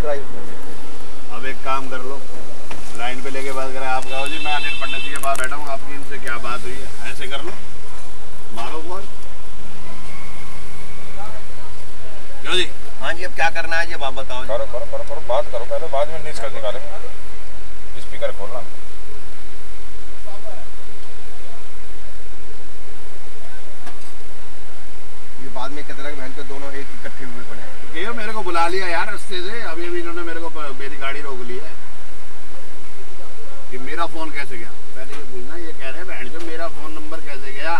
कराई उसने। अब एक काम कर लो, लाइन पे लेके बात करें। आप कहो जी मैं अनिल पंडित जी के पास बैठा हूँ, आपकी इनसे क्या बात हुई है, ऐसे कर लो, मारो फोन। क्यों जी? हाँ जी, अब क्या करना है जी, अब आप बताओ। करो करो करो करो, बात करो पहले, बाद में न्यूज़ कर निकालेंगे। स्पीकर खोलना। ये बाद में कितना बहन के दोनों एक इकट्ठे हुए पड़े हैं। ये मेरे को बुला लिया यार रास्ते से, अभी अभी इन्होंने मेरे को मेरी गाड़ी रोक ली है कि मेरा फोन कैसे गया। पहले ये पूछना, ये कह रहे हैं बहन जो मेरा फोन नंबर कैसे गया।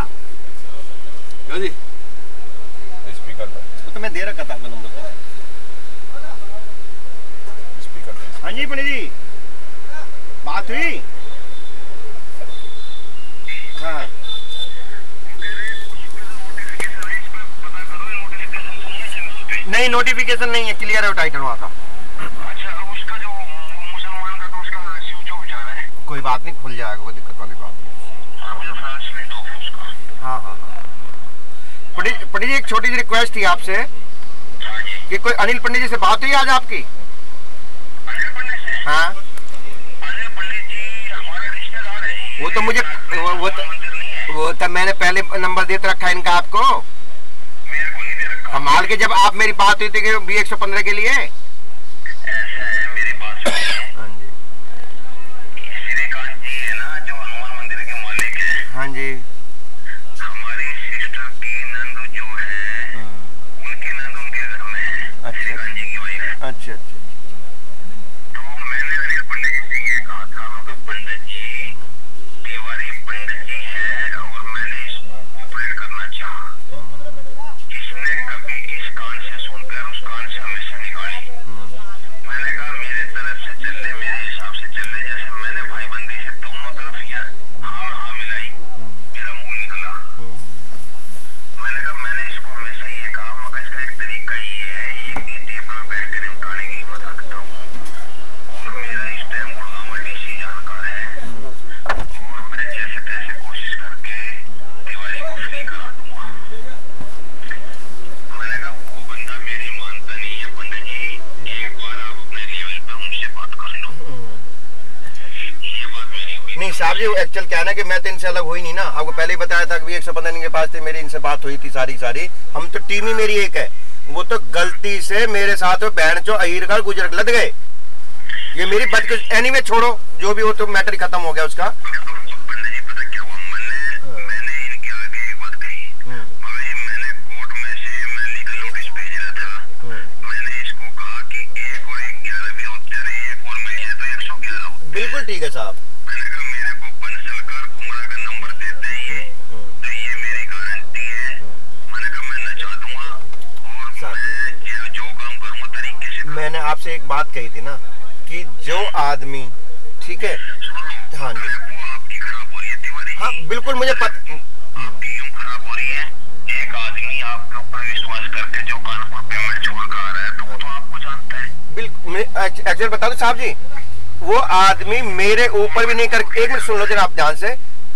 क्यों जी? स्पीकर पे तो मैं दे रखा था अपना नंबर। स्पीकर पे। हाँ जी पंडित जी, बात हुई? हाँ नहीं, नोटिफिकेशन नहीं है, क्लियर है टाइटल वहाँ का। अच्छा, उसका जो मुसलमान का तो उसका स्विच ऑफ जा रहा है। कोई बात नहीं, खुल जाएगा, कोई दिक्कत वाली बात नहीं। मुझे फ्लैश स्विच ऑफ है उसका। हाँ हाँ हाँ। पंडित जी, एक छोटी सी रिक्वेस्ट थी आपसे कि कोई अनिल पंडित जी से बात हुई आज आपकी? अनिल पंडित से? हाँ, अनिल पंडित जी हमारे रिश्तेदार है। वो तो मुझे वो तो मैंने पहले नंबर दे रखा है इनका आपको। मेरे को नहीं दे रखा। कमाल के, जब आप मेरी बात हुई थी कि B115 के लिए। ऐसा है, मेरी बात सुनिए। हाँ जी श्रीकांत जी है ना, जो हनुमान मंदिर के मालिक है। हाँ जी। हमारी सिस्टर की नंद जो है, उनकी नंद उनके घर में है। अच्छा। श्रीकांत जी की वाइफ। अच्छा अच्छा। तो मैंने अनिल पंडित जी से ये कहा था, मतलब पंडित जी, तिवारी पंडित जी है और मैंने इसको ऑपरेट करना चाहा। इसने कभी इस कान से सुनकर उस कान से हमेशा निकाली। मैंने कहा मेरे तरफ से चल ले, मेरे हिसाब से चल ले। जैसे मैंने भाईबंदी से दोनों तरफ किया, हाँ हाँ मिलाई, मेरा मुंह निकला। मैंने कहा मैंने इसको हमेशा ये कहा, मगर इसका एक तरीका ये है, एक ही टेबल पर बैठ कर उठाने की हिम्मत रखता हूँ और मेरा इस टाइम गुड़गांव डीसी जानकार है और मैं जैसे तैसे कोशिश करके तिवारी को फ्री करा दूंगा। मैंने कहा वो बंदा मेरी मानता नहीं है पंडित जी, एक बार आप अपने लेवल पे उनसे बात कर लो। ये बात मेरी हुई नहीं साहब जी, एक्चुअल क्या है ना कि मैं तो इनसे अलग हुई नहीं ना, आपको पहले ही बताया था कि B115 के पास थे, मेरी इनसे बात हुई थी सारी। हम तो टीम ही मेरी एक है। वो तो गलती से मेरे साथ बहन चो अहीर का गुजर लद गए। ये मेरी बात को एनीवे छोड़ो, जो भी हो तो मैटर खत्म हो गया उसका। पंडित जी पता क्या हुआ, मैंने इनके आगे एक बात कही। मैंने कोर्ट में से मैं लीगल नोटिस भेज रहा था। मैंने इसको कहा कि 1 और 1 11 भी होते रहे, 1 और मिल जाए तो 111 होते। बिल्कुल ठीक है साहब। मैंने कहा मेरे को बंसलकर कुमरा का नंबर देते हैं तो ये मेरी गारंटी है। मैंने कहा मैं नचा दूंगा और मैं जो काम करूंगा तरीके से। मैंने आपसे एक बात कही थी ना कि जो आदमी, ठीक है, हाँ जी, वो आपकी खराब हो रही है तिवारी। हाँ बिल्कुल मुझे पता। आपकी यूं खराब हो रही है, एक आदमी आपके ऊपर विश्वास करके जो कानपुर पेमेंट छोड़ कर आ रहा है तो वो तो आपको जानता है। बिल्कुल एक्चुअली बता दो साहब जी, वो आदमी मेरे ऊपर भी नहीं कर, एक मिनट सुन लो जरा आप ध्यान से,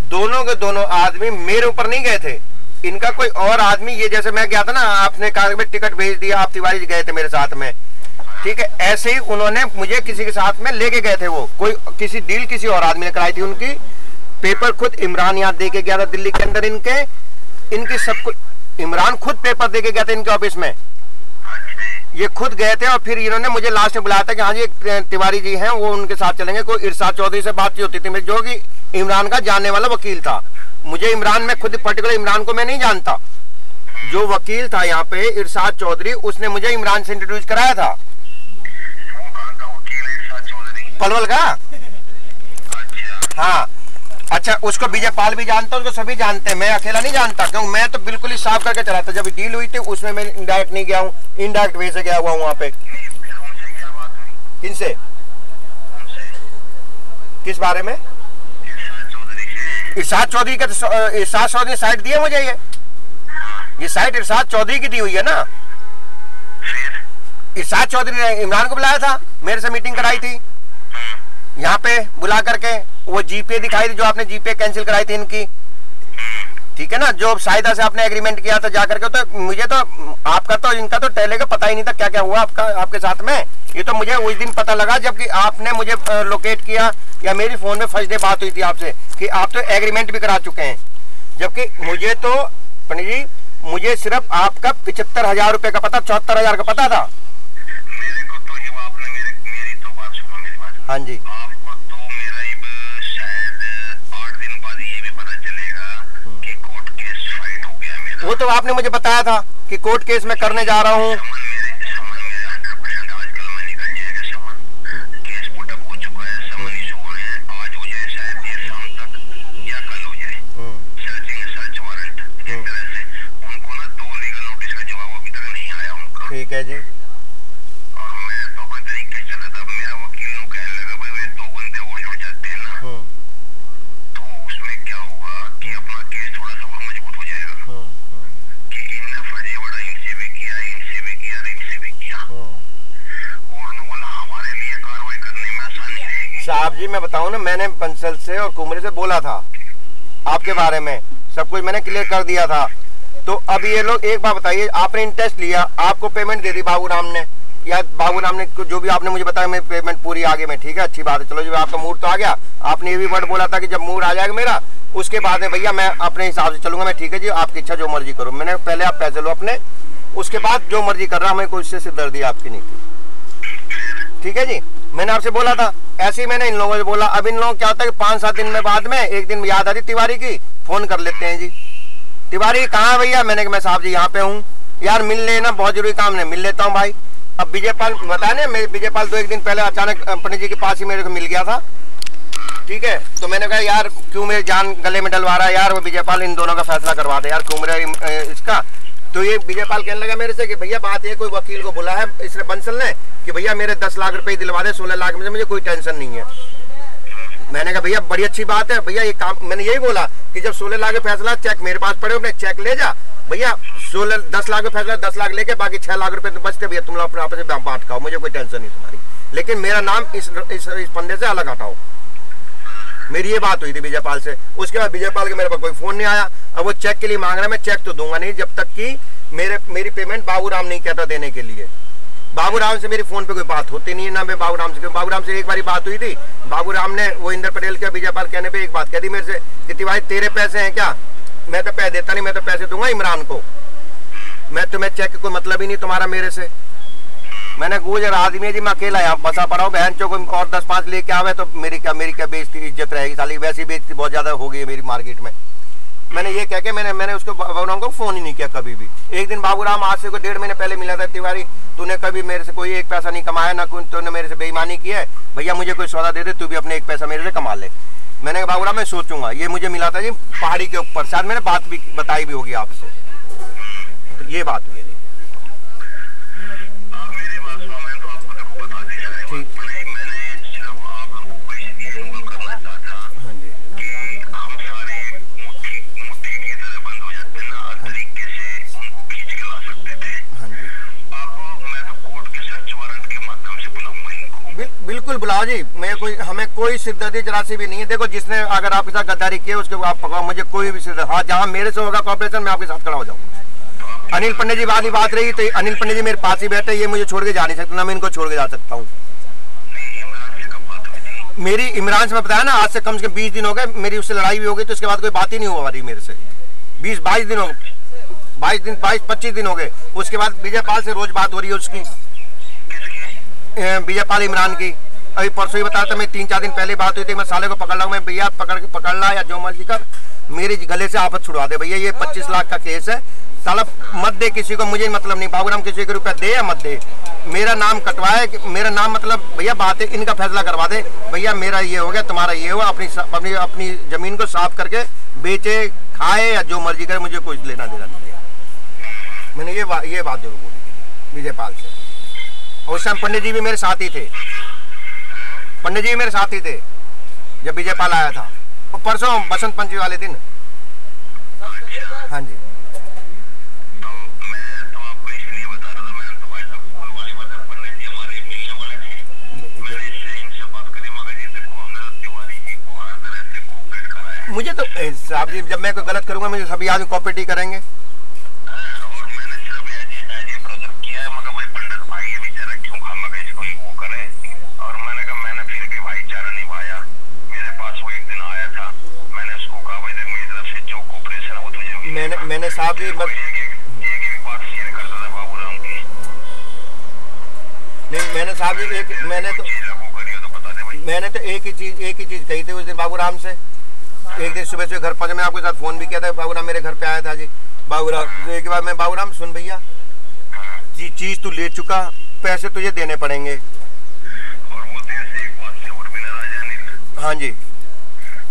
दोनों के दोनों आदमी मेरे ऊपर नहीं गए थे। इनका कोई और आदमी, ये जैसे मैं गया था ना, आपने कहा कि टिकट भेज दिया, आप तिवारी जी गए थे मेरे साथ में, ठीक है, ऐसे ही उन्होंने मुझे किसी के साथ में लेके गए थे। वो कोई किसी डील किसी और आदमी ने कराई थी उनकी। पेपर खुद इमरान यहाँ दे के गया था दिल्ली के अंदर, इनकी सब कुछ इमरान खुद पेपर दे के गया था इनके ऑफिस में। ये खुद गए थे और फिर इन्होंने मुझे लास्ट में बुलाया था कि हाँ जी एक तिवारी जी हैं, वो उनके साथ चलेंगे। कोई इरशाद चौधरी से बात होती थी जो कि इमरान का जानने वाला वकील था। मुझे इमरान में खुद पर्टिकुलर इमरान को मैं नहीं जानता, जो वकील था यहाँ पे इरशाद चौधरी, उसने मुझे इमरान से इंट्रोड्यूस कराया था। पलवल का? हाँ अच्छा, उसको विजय पाल भी जानता है, उसको सभी जानते हैं, मैं अकेला नहीं जानता, क्योंकि मैं तो बिल्कुल ही साफ करके चला था। जब डील हुई थी उसमें मैं इनडायरेक्ट नहीं गया हूँ, इनडायरेक्ट वे से गया हुआ हूँ वहाँ पे। किनसे? किस बारे में? इरशाद चौधरी का। इरशाद चौधरी ने साइट दी है मुझे, ये साइट इरशाद चौधरी की दी हुई है ना। इरशाद चौधरी ने इमरान को बुलाया था, मेरे से मीटिंग कराई थी यहाँ पे बुला करके, वो जीपे दिखाई थी जो आपने जीपे कैंसिल कराई थी इनकी, ठीक है ना, जो साइदा से आपने एग्रीमेंट किया था जाकर के, तो मुझे तो आपका तो इनका तो टहले का पता ही नहीं था क्या क्या हुआ आपका आपके साथ में। ये तो मुझे उस दिन पता लगा जबकि आपने मुझे लोकेट किया या मेरी फोन में फर्स्ट डे बात हुई थी आपसे कि आप तो एग्रीमेंट भी करा चुके हैं। जबकि मुझे तो पंडित जी मुझे सिर्फ आपका 75,000 रुपए का पता, 74,000 का पता था। मेरे को तो जब आपने मेरी तो बात सुनो, मेरी बात। हाँ जी। आपको तो मेरा शायद 8 दिन बाद ये भी पता चलेगा कि कोर्ट केस फाइट हो गया मेरा। वो तो आपने मुझे बताया था कि कोर्ट केस में करने जा रहा हूँ। ठीक है जी। और मैं तो अपने तरीके से चला था, मेरा वकील नु कहने लगा भाई वे 2 बंदे और जुड़ जाते हैं ना, तो उसमें क्या होगा कि अपना केस थोड़ा सा और मजबूत हो जाएगा कि इनने फर्जीवाड़ा इनसे भी किया, इनसे भी किया, इनसे भी किया, और बोला हमारे लिए कार्रवाई करने में आसानी रहेगी। साहब जी मैं बताऊं ना, मैंने बंसल से और कुमरे से बोला था आपके बारे में, सब कुछ मैंने क्लियर कर दिया था। तो अब ये लोग एक बात बताइए, आपने इंटरेस्ट लिया, आपको पेमेंट दे दी बाबूराम ने, या बाबूराम ने जो भी आपने मुझे बताया मैं पेमेंट पूरी आगे में, ठीक है अच्छी बात है। चलो जब आपका मूड तो आ गया, आपने ये भी वर्ड बोला था कि जब मूड आ जाएगा मेरा उसके बाद में भैया मैं अपने हिसाब से चलूंगा। मैं ठीक है जी आपकी इच्छा जो मर्जी करो। मैंने पहले आप पैसे लो अपने, उसके बाद जो मर्जी कर रहा, हमें कोई इससे सिरदर्दी आपकी नहीं थी। ठीक है जी, मैंने आपसे बोला था, ऐसे ही मैंने इन लोगों से बोला। अब इन लोगों क्या होता है कि 5-7 दिन में बाद में एक दिन याद आती तिवारी की, फोन कर लेते हैं जी तिवारी कहाँ है भैया। मैंने कहा मैं साहब जी यहाँ पे हूँ, यार मिल लेना बहुत जरूरी काम है, मिल लेता हूँ भाई। अब विजयपाल बताया ना, मेरे विजयपाल 2-1 दिन पहले अचानक पंडित जी के पास ही मेरे को मिल गया था, ठीक है। तो मैंने कहा यार क्यों मेरी जान गले में डलवा रहा है यार, वो विजयपाल इन दोनों का फैसला करवा दे यार, क्यों मेरा इसका। तो ये विजयपाल कहने लगा मेरे से कि भैया बात है कोई वकील को बुला है इसने बंसल ने कि भैया मेरे 10 लाख रुपए दिलवा दे, 16 लाख में से मुझे कोई टेंशन नहीं है। मैंने कहा भैया बड़ी अच्छी बात है भैया, ये काम मैंने यही बोला कि जब 16 लाख का फैसला, चेक मेरे पास पड़े, अपने चेक ले जा भैया। 10 लाख का फैसला 10 लाख लेके बाकी 6 लाख रुपए तो बचते भैया, तुम लोग अपने आपस में बांट खाओ, मुझे कोई टेंशन नहीं तुम्हारी, लेकिन मेरा नाम इस फंदे से अलग हटाओ। मेरी ये बात हुई थी विजयपाल से। उसके बाद विजयपाल के मेरे पास कोई फोन नहीं आया। अब वो चेक के लिए मांग रहा है, मैं चेक तो दूंगा नहीं जब तक कि मेरी पेमेंट बाबूराम नहीं कहता देने के लिए। बाबूराम से मेरी फोन पे कोई बात होती नहीं है ना, मैं बाबूराम से एक बारी बात हुई थी, बाबूराम ने वो इंद्र पटेल के विजयपाल कहने पे एक बात कह दी मेरे से कि तिवारी तेरे पैसे हैं क्या, मैं तो पैसे देता नहीं, मैं तो पैसे दूंगा इमरान को, मैं तुम्हें चेक कोई मतलब ही नहीं तुम्हारा मेरे से। मैंने गुजर आदमी जी मैं अकेला यहाँ बसा पड़ा हूँ, बहन चो कोई और 10-5 लेके आवे तो मेरी क्या बेइज्जती इज्जत रहेगी, साली वैसी बेइज्जती बहुत ज्यादा हो गई है मेरी मार्केट में। मैंने ये कह के मैंने उसको बाबूराम को फोन ही नहीं किया कभी भी। एक दिन बाबूराम आज से कोई 1.5 महीने पहले मिला था, तिवारी तूने कभी मेरे से कोई 1 पैसा नहीं कमाया ना, तूने मेरे से बेईमानी की है, भैया मुझे कोई सौदा दे दे, तू भी अपने 1 पैसा मेरे से कमा ले। मैंने कहा बाबूराम मैं सोचूंगा। ये मुझे मिला था जी पहाड़ी के ऊपर, शायद मैंने बात भी बताई भी होगी आपसे, तो ये बात हुई है। ठीक बिल्कुल बुलाओ जी, हमें कोई सिरदर्दी जरा सी भी नहीं है। देखो जिसने अगर आपके साथ गद्दारी की है उसके आप पकड़ो, मुझे कोई भी सिरदर्दी, हाँ जहाँ मेरे से होगा कॉर्पोरेशन मैं आपके साथ खड़ा हो जाऊँ। अनिल पंडित जी वाली बात रही तो अनिल पंडित जी मेरे पास ही बैठे, ये मुझे छोड़ के जा नहीं सकते, ना मैं इनको छोड़ के जा सकता हूँ। मेरी इमरान से मैं बताया ना, आज से कम 20 दिन हो गए मेरी उससे लड़ाई भी हो गई, तो उसके बाद कोई बात ही नहीं हुआ मेरे से। 20-22 दिन हो, 22-25 दिन हो गए। उसके बाद विजयपाल से रोज बात हो रही है उसकी, विजयपाल इमरान की। अभी परसों ही बताया था, मैं 3-4 दिन पहले बात हुई थी, मैं साले को पकड़ लाऊं, मैं भैया पकड़ ला या जो मर्जी कर, मेरे गले से आफत छुड़वा दे भैया, ये 25 लाख का केस है, साला मत दे किसी को, मुझे मतलब नहीं, बाबूराम किसी को रुपया दे या मत दे, मेरा नाम कटवाए, मेरा नाम मतलब भैया बात है, इनका फैसला करवा दे भैया, मेरा ये हो गया तुम्हारा ये हुआ, अपनी जमीन को साफ करके बेचे खाए या जो मर्जी करे, मुझे कुछ लेना देना नहीं है। मैंने ये बात जरूर बोली विजयपाल से। उस टाइम पंडित जी भी मेरे साथ ही थे, पंडित जी भी मेरे साथ ही थे जब विजयपाल आया था, और परसों बसंत पंचमी वाले दिन। हाँ जी मुझे तो साहब जी जब मैं कोई गलत करूंगा मुझे सभी आदमी कॉपरेट ही करेंगे। और मैंने सिर्फ ऐसे ब्रदर किया है, मगर भाई पंडित भाई ये बेचारा क्यों खामखा इसको वो करे। और मैंने कहा मैंने फिर भी भाईचारा निभाया। मेरे पास वो एक दिन आया था, मैंने उसको कहा भाई देख मेरी तरफ से जो कोऑपरेशन है वो तुझे मैंने साहब जी एक बात शेयर करता था बाबूराम की। नहीं मैंने साहब जी मैंने तो एक ही चीज कही थी उस दिन बाबूराम से। एक दिन सुबह से घर पहुंचे, मैं आपके साथ फोन भी किया था, बाबूराम मेरे घर पे आया था जी। बाबूराम एक बार मैं बाबूराम सुन भैया चीज तू ले चुका, पैसे तुझे देने पड़ेंगे। और वो देर से एक बात से और भी नाराज है नहीं। हाँ जी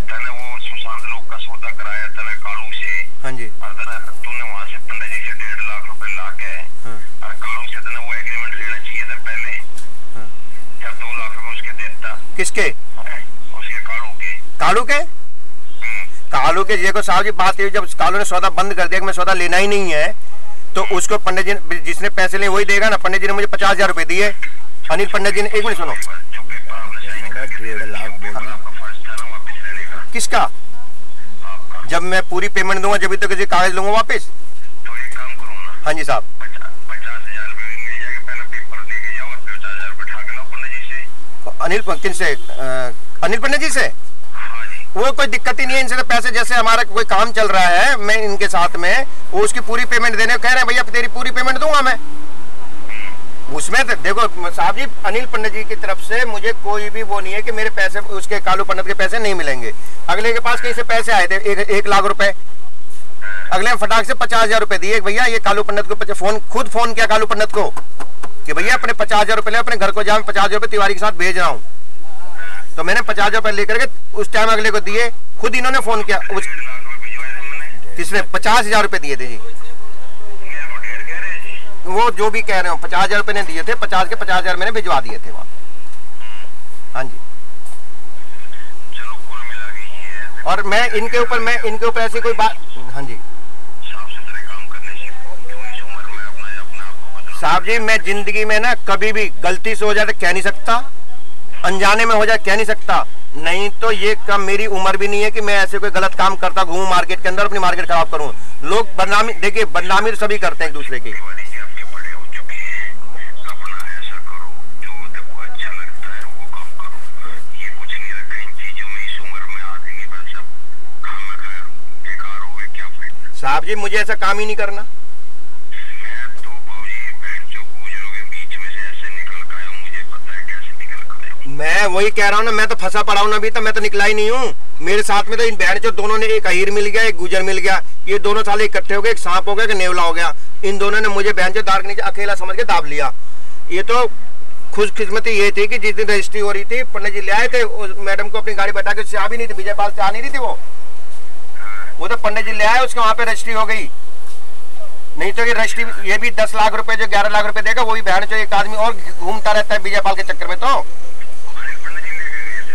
तने वो सुशांत लोग का सौदा कराया तने कालू से। हाँ जी। और तूने वहाँ से पंडित जी से 1.5 लाख रुपए ला के और कालू से तने वो एग्रीमेंट लेना चाहिए था पहले। जब 2 लाख रुपए उसके देता। किसके? उसके कालू के। कालू के जी को साहब जी बात है, जब कालू ने सौदा बंद कर दिया कि मैं सौदा लेना ही नहीं है तो उसको पंडित जी जिसने पैसे लिए वही देगा ना। पंडित जी ने मुझे 50,000 रुपए दिए। अनिल पंडित जी ने, एक मिनट सुनो, 1.5 लाख किसका? जब मैं पूरी पेमेंट दूंगा जब तो किसी कागज लूंगा वापस। तो एक काम करो ना। हाँ जी साहब 50,000 रुपए मिल जाएगा, पहले पेपर लेके जाओ और 50,000 रुपए उठा के लाओ पंडित जी से। अनिल किन से? अनिल पंडित जी से। वो कोई दिक्कत ही नहीं है इनसे तो पैसे, जैसे हमारा कोई काम चल रहा है मैं इनके साथ में, वो उसकी पूरी पेमेंट देने कह रहे हैं भैया तेरी पूरी पेमेंट दूंगा मैं। उसमें तो देखो साहब जी अनिल पंडित जी की तरफ से मुझे कोई भी वो नहीं है कि मेरे पैसे उसके कालू पंडित के पैसे नहीं मिलेंगे। अगले के पास कहीं से पैसे आए थे 1 लाख रुपए, अगले फटाक से 50,000 रुपए दिए भैया। ये कालू पंडित को खुद फोन किया कालू पंडित को कि भैया अपने 50,000 रुपए ले, अपने घर को जाओ, 50,000 रुपए तिवारी के साथ भेज रहा हूँ। तो मैंने 50,000 रुपए लेकर के उस टाइम अगले को दिए, खुद इन्होंने फोन किया। किसने? 50,000 रुपए दिए थे जी। वो जो भी कह रहे हो 50,000 रुपए ने दिए थे, 50 के 50,000 मैंने भिजवा दिए थे वहाँ। हाँ जी। और मैं इनके ऊपर ऐसी कोई बात। हाँ जी साहब जी मैं जिंदगी में ना कभी भी गलती से हो जाए तो कह नहीं सकता, अनजाने में हो जाए कह नहीं सकता। नहीं तो ये कम मेरी उम्र भी नहीं है कि मैं ऐसे कोई गलत काम करता घूमूं मार्केट के अंदर, अपनी मार्केट खराब करूं। लोग बदनामी, देखिए बदनामी तो सभी करते हैं एक दूसरे की। साहब जी मुझे ऐसा काम ही नहीं करना। मैं वही कह रहा हूँ ना, मैं तो फंसा पड़ा हूँ ना, अभी तो मैं तो निकला ही नहीं हूँ। मेरे साथ में तो इन बहन चो दोनों ने, एक अहीर मिल गया एक गुजर मिल गया, ये दोनों साले इकट्ठे हो गए, एक सांप हो गया, एक नेवला हो गया। इन दोनों ने मुझे बहन चो दार के नीचे अकेला समझ के दाब लिया। ये तो खुशकिस्मती ये थी कि जिस दिन रजिस्ट्री हो रही थी पंडित जी ले आए थे मैडम को अपनी गाड़ी बैठा के, उससे आ भी नहीं थी, विजय पाल से आ नहीं रही थी वो तो पंडित जी ले आए, उसके वहां पे रजिस्ट्री हो गई। नहीं तो ये रजिस्ट्री ये भी 10 लाख रुपए जो 11 लाख रुपए देगा वो भी बहन चो एक आदमी और घूमता रहता है विजय पाल के चक्कर में। तो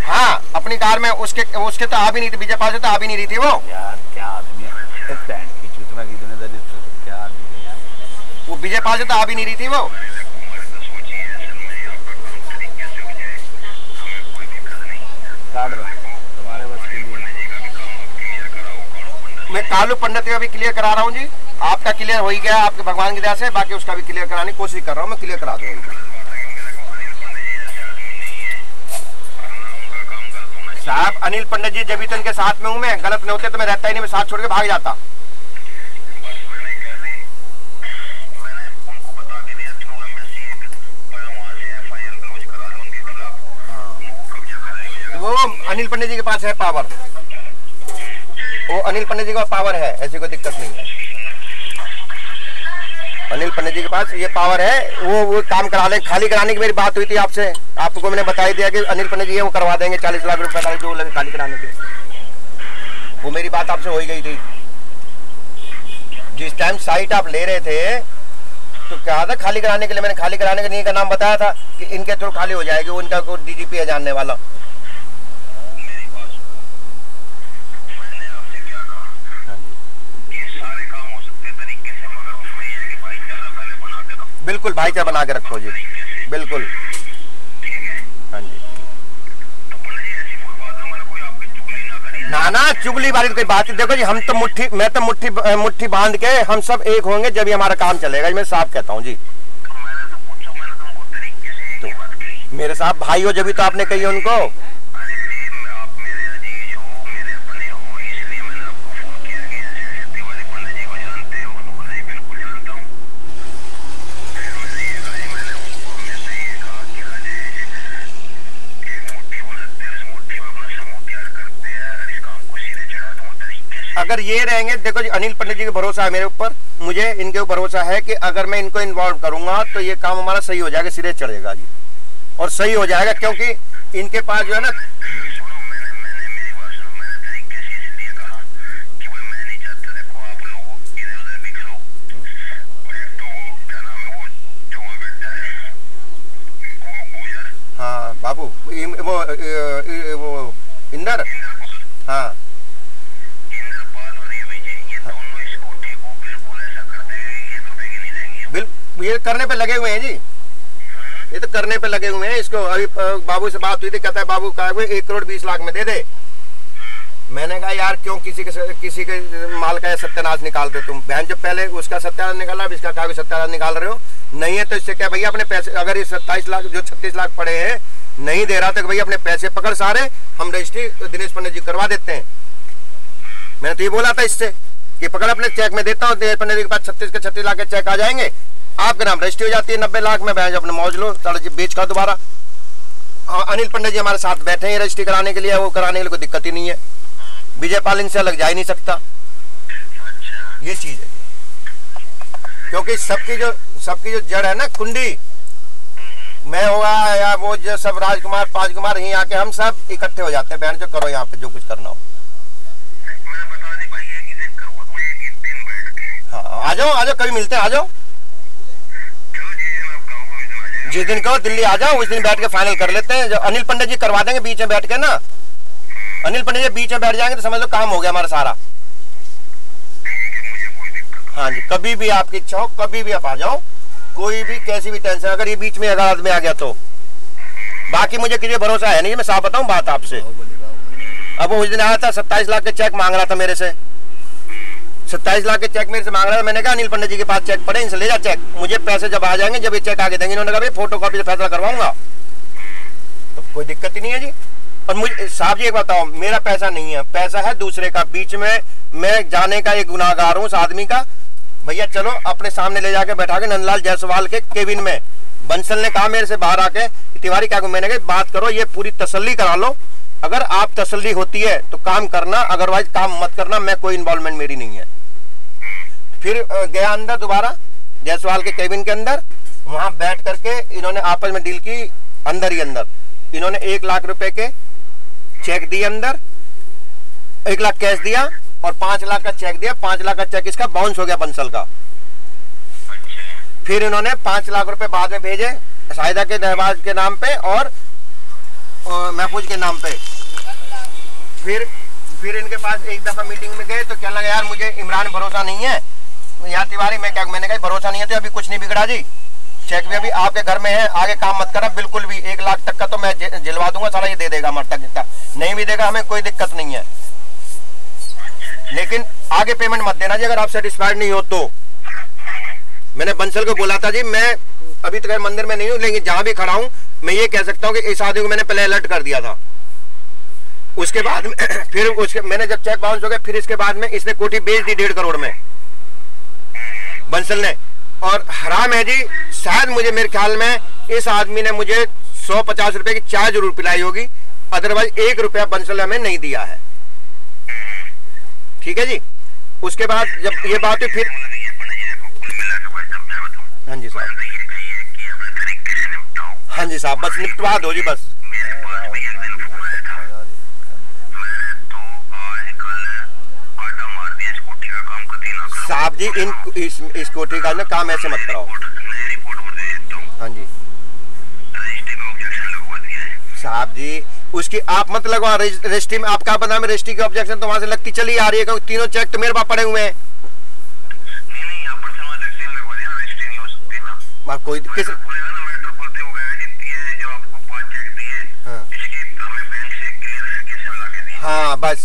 हाँ अपनी कार में उसके तो आ भी नहीं थी, विजय पाल से तो आ भी नहीं रही थी वो। यार क्या आदमी है, की चूतना की दुनियादारी, क्या आदमी है यार। वो विजय पाल से तो आ भी नहीं रही थी वो। तुम्हारे बस के लिए मैं कालू पंडित का भी क्लियर करा रहा हूँ जी। आपका क्लियर हो ही गया आपके भगवान की दया से, बाकी उसका भी क्लियर कराने की कोशिश कर रहा हूँ, मैं क्लियर करा दूंगा। साहब अनिल पंडित जी जब तो इनके साथ में हूँ मैं, गलत नहीं होते तो मैं रहता ही नहीं, मैं साथ छोड़ के भाग जाता। वो अनिल पंडित जी के पास है पावर, वो अनिल पंडित जी का पावर है, ऐसी कोई दिक्कत नहीं है। अनिल पंडित जी के पास ये पावर है, वो काम करा लें। खाली कराने की मेरी बात हुई थी आपसे, आपको मैंने बताई दिया कि अनिल पंडित जी है वो करवा देंगे 40 लाख रुपए जो लगे खाली कराने के। वो मेरी बात आपसे हो ही गई थी। जिस टाइम साइट आप ले रहे थे तो कहा था खाली कराने के लिए, मैंने खाली कराने के नहीं का नाम बताया था कि इनके थ्रू खाली हो जाएगी, उनका कोई डीजीपी है जानने वाला। बिल्कुल भाईचारा बना के रखो जी, बिल्कुल। हाँ जी ना ना चुगली वाली कोई बात नहीं। देखो जी हम तो मैं तो मुट्ठी बांध के हम सब एक होंगे जब ही हमारा काम चलेगा। मैं साफ कहता हूँ जी। तो मेरे साहब भाई हो जब भी तो आपने कही उनको। अगर ये रहेंगे, देखो जी अनिल पंडित जी का भरोसा है मेरे ऊपर, मुझे इनके ऊपर भरोसा है कि अगर मैं इनको इन्वॉल्व करूंगा तो ये काम हमारा सही हो जाएगा, सिरे चढ़ेगा जी और सही हो जाएगा। क्योंकि इनके पास जो है ना हाँ बाबू वो इंदर हाँ ये करने पे लगे हुए हैं जी, ये तो करने पे लगे हुए हैं। इसको अभी बाबू से बात हुई थी, कहता है बाबू का 1 करोड़ 20 लाख में दे दे। मैंने कहा यार क्यों किसी के माल का सत्यानाश निकाल दो तुम। बहन जब पहले उसका सत्यानाश निकाला अब इसका क्या सत्यानाश निकाल रहे हो। नहीं है तो इससे क्या भैया अपने पैसे, अगर ये 27 लाख जो 36 लाख पड़े हैं नहीं दे रहा तो भैया अपने पैसे पकड़ सारे, हम रजिस्ट्री दिनेश पंडित जी करवा देते हैं। मैंने तो ये बोला था इससे कि पकड़ अपने चेक में देता हूँ, दिनेश पंडित जी के पास 36 लाख के चेक आ जाएंगे, आपके नाम रजिस्ट्री हो जाती है 90 लाख में, बहन अपने मौज लो, बेच कर दोबारा। अनिल पंडित जी हमारे साथ बैठे हैं रजिस्ट्री कराने के लिए, वो कराने के लिए कोई दिक्कत ही नहीं है। विजय पाल इनसे अलग जा ही नहीं सकता, ये चीज है। क्योंकि सबकी जो जड़ है ना कुंडी, मैं हुआ या वो जो सब राजकुमार पाजकुमार यहीं आके हम सब इकट्ठे हो जाते हैं। बहन जो करो यहाँ पे जो कुछ करना हो। हाँ आ जाओ कभी मिलते हैं, आ जाओ जिस दिन कहो दिल्ली आ जाओ उस दिन बैठ के फाइनल कर लेते हैं। जो अनिल पंडित जी करवा देंगे बीच में बैठ के ना, अनिल पंडित जी बीच में बैठ जाएंगे तो समझ लो काम हो गया हमारा सारा। हाँ जी कभी भी आपकी इच्छा हो कभी भी आप आ जाओ, कोई भी कैसी भी टेंशन, अगर ये बीच में अगर आदमी आ गया तो। बाकी मुझे किसी भरोसा है नहीं, मैं साफ बताऊं बात आपसे। अब वो उस दिन आया था 27 लाख के चेक मांग रहा था मेरे से, 27 लाख के चेक मेरे से मांग रहा था। मैंने कहा अनिल पंडित जी के पास चेक पड़े, इनसे ले जा चेक, मुझे पैसे जब आ जाएंगे जब ये चेक आगे देंगे। इन्होंने कहा फोटो कॉपी से फैसला करवाऊंगा, तो कोई दिक्कत ही नहीं है जी। और मुझे साहब जी एक बताओ, मेरा पैसा नहीं है, पैसा है दूसरे का। बीच में मैं जाने का एक गुनाहगार हूँ उस आदमी का। भैया चलो अपने सामने ले जाके बैठा के नंदलाल जायसवाल के केबिन में, बंसल ने कहा मेरे से बाहर आके तिवारी क्या, मैंने कहा बात करो, ये पूरी तसल्ली करा लो। अगर आप तसल्ली होती है तो काम करना, अदरवाइज काम मत करना, मैं कोई इन्वॉल्वमेंट मेरी नहीं है। फिर गया अंदर दोबारा जायसवाल के केबिन के अंदर, वहां बैठ करके इन्होंने आपस में डील की अंदर ही अंदर। इन्होंने 1 लाख रुपए के चेक दिए अंदर, 1 लाख कैश दिया और 5 लाख का चेक दिया। 5 लाख का चेक इसका बाउंस हो गया बंसल का। फिर इन्होंने 5 लाख रुपए बाद में भेजे शाहिदा के दहबाज के नाम पे और महफूज के नाम पे। फिर इनके पास एक दफा मीटिंग में गए तो कहने लगा यार मुझे इमरान भरोसा नहीं है, यार तिवारी मैं क्या, मैंने कहा भरोसा नहीं है तो अभी कुछ नहीं बिगड़ा जी, चेक भी अभी आपके घर में है, आगे काम मत करना बिल्कुल भी। 1 लाख तक का तो मैं जिलवा दूंगा, सारा ये दे देगा मरता जितना, नहीं भी देगा हमें कोई दिक्कत नहीं है, लेकिन आगे पेमेंट मत देना जी अगर आप सेटिस्फाइड नहीं हो तो। मैंने बंसल को बोला था जी, मैं अभी तक मंदिर में नहीं हूँ, लेकिन जहां भी खड़ा हूँ मैं ये कह सकता हूँ कि इस आदमी को मैंने पहले अलर्ट कर दिया था। उसके बाद फिर मैंने जब चेक बाउंस हो गया, फिर इसके बाद में इसने कोठी बेच दी 1.5 करोड़ में बंसल ने। और हराम है जी, शायद मुझे मेरे ख्याल में इस आदमी ने मुझे 150 रुपए की चाय जरूर पिलाई होगी, अदरवाइज 1 रुपया बंसल हमें नहीं दिया है। ठीक है जी। उसके बाद जब ये बात हुई फिर हाँ जी साहब, हाँ जी साहब बस निपटवा दो जी बस। साहब जी इस कोठी का ना काम ऐसे मत कराओ। हाँ जी साहब जी उसकी आप मत लगवा, रजिस्ट्री में आपका बना में रजिस्ट्री की ऑब्जेक्शन तो वहां से लगती चली आ रही है, क्योंकि तीनों चेक तो मेरे पास पड़े हुए हैं। कोई किस हाँ बस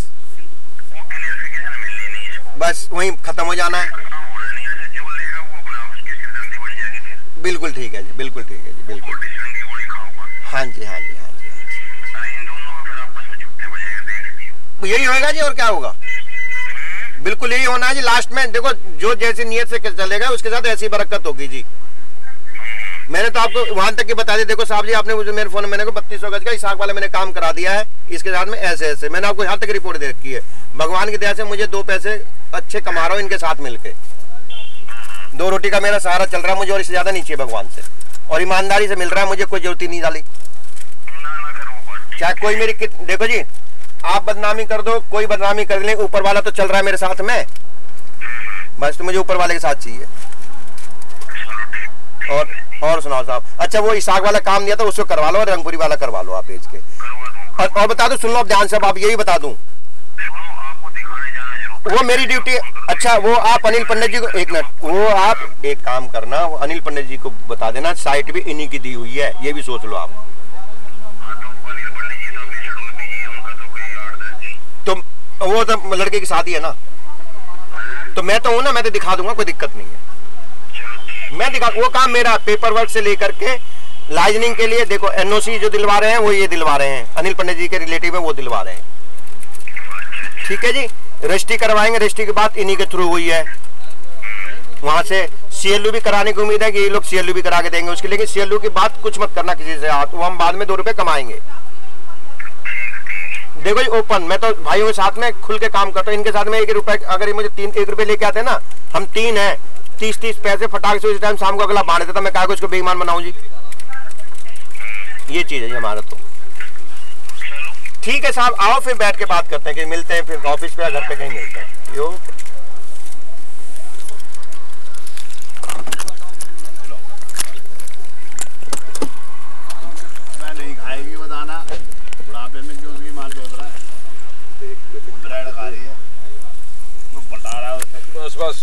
बस वहीं खत्म हो जाना है। बिल्कुल ठीक है जी, बिल्कुल ठीक है जी, बिल्कुल। हाँ जी, हाँ जी, हाँ जी, यही होगा जी, और क्या होगा। बिल्कुल यही होना है जी। लास्ट में देखो, जो जैसी नियत से चलेगा उसके साथ ऐसी बरकत होगी जी। मैंने तो आपको वहां तक की बता दिया। देखो साहब जी, आपने मुझे मेरे फोन में मैंने को 3200 गज का इसाक वाला मैंने काम करा दिया है, इसके साथ में ऐसे ऐसे मैंने आपको यहाँ तक रिपोर्ट दे रखी है। भगवान की दया से मुझे 2 पैसे अच्छे कमा रहा हूँ इनके साथ मिलके। 2 रोटी का मेरा सहारा चल रहा है मुझे, और इससे ज्यादा नहीं चाहिए भगवान से, और ईमानदारी से मिल रहा है मुझे, कोई जरूरत ही नहीं डाली। चाहे कोई मेरी देखो जी, आप बदनामी कर दो, कोई बदनामी कर ले, ऊपर वाला तो चल रहा है मेरे साथ में, बस तो मुझे ऊपर वाले के साथ चाहिए। और सुनाओ साहब। अच्छा, वो इसाक वाला काम दिया था उसको करवा लो, और रंगपुरी वाला करवा लो आप भेज के। और बता दो, सुन लो आप ध्यान से, आप यही बता दूं, वो मेरी ड्यूटी। अच्छा, वो आप अनिल पंडित जी को, एक मिनट, वो आप एक काम करना, वो अनिल पंडित जी को बता देना, साइट भी इन्हीं की दी हुई है, ये भी सोच लो आप। तो वो तो लड़के की शादी है ना, तो मैं तो हूं ना, मैं तो दिखा दूंगा, कोई दिक्कत नहीं है, मैं दिखा। वो काम मेरा पेपर वर्क से लेकर के लाइजनिंग के लिए, देखो एनओसी जो दिलवा रहे हैं वो ये दिलवा रहे हैं, अनिल पंडित जी के रिलेटिव है वो दिलवा रहे हैं, ठीक है जी। रजिस्ट्री करवाएंगे, रजिस्ट्री की बात इन्हीं के थ्रू हुई है। वहां से सीएलयू भी कराने की उम्मीद है कि ये लोग सीएलयू भी करा के देंगे उसके, लेकिन सीएलयू की बात कुछ मत करना किसी से, वो हम बाद में 2 रुपए कमाएंगे। देखो जी, ओपन, मैं तो भाइयों के साथ में खुल के काम करता हूँ, इनके साथ में 1 रुपए, अगर मुझे 1 रुपए लेके आते ना, हम 3 हैं, 30 पैसे फटाक से उस टाइम शाम को अगला बांध देता, मैं कहा उसको बेईमान बनाऊं जी, ये चीज है जी हमारा। तो ठीक है साहब, आओ फिर बैठ के बात करते हैं, कि मिलते हैं फिर ऑफिस पे या घर पे कहीं मिलते हैं। मैं नहीं खाएगी बताना, बुढ़ापे में क्यों उसकी मां चोद रहा है, ब्रेड खा रही है, वो पटा रहा है उसे। बस बस